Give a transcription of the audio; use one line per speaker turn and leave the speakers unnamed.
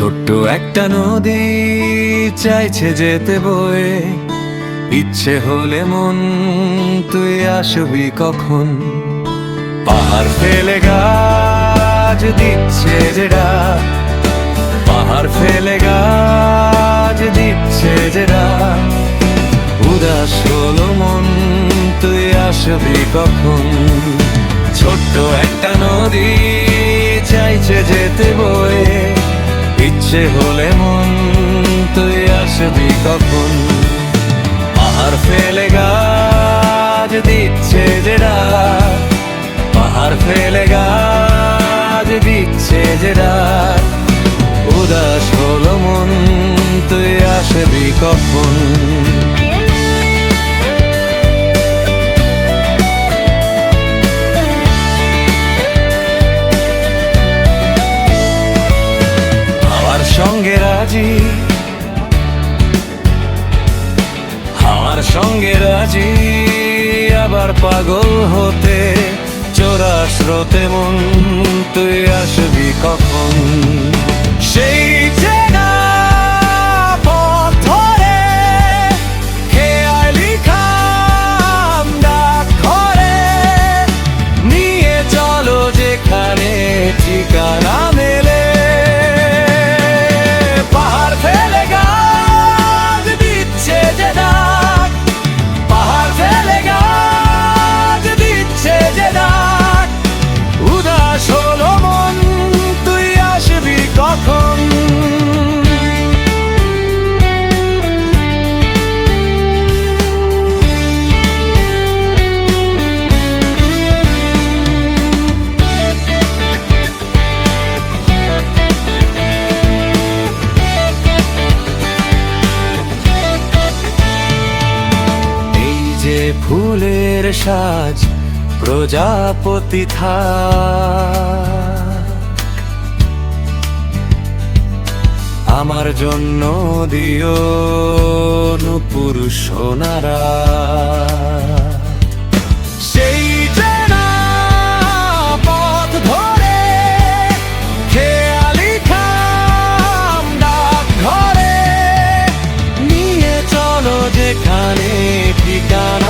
ছোট্ট একটা নদী চাইছে যেতে বয়ে, ইচ্ছে হলে মন তুই আসবি কখন। পাহাড় ফেলে গাছ দিচ্ছে যে ডাক, পাহাড় ফেলে গাছ দিচ্ছে যে ডাক। উদাস হলো মন তুই আসবি কখন। ছোট্ট একটা নদী চাইছে যেতে বয়ে, ইচ্ছে হলে মন তুই আসবি কখন। পাহাড় ফেলে গাছ দিচ্ছে যে ডাক, পাহাড় ফেলে গাছ দিচ্ছে যে ডাক। উদাস হলো মন তুই আসবি কখন। আমার সঙ্গে রাজি, আমার সঙ্গে রাজি, আবার পাগল হতে চোরা স্রোতে মন তুই আসবি কখন। সেই চেনা পথ ধরে খেয়ালি খাম ডাক ঘরে, নিয়ে চলো যেখানে ঠিকানা মেলে। পাহাড় ফেলে গাছ দিচ্ছে যে ডাক, পাহাড় ফেলে গাছ দিচ্ছে যে ডাক। উদাস হলো মন তুই আসবি কখন। ফুলের সাজ প্রজাপতি থাক, আমার জন্য দিও নূপুর সোনারা। সেই চেনা পথ ধরে খেয়ালি খাম ডাক ঘরে, নিয়ে চলো যেখানে ঠিকানা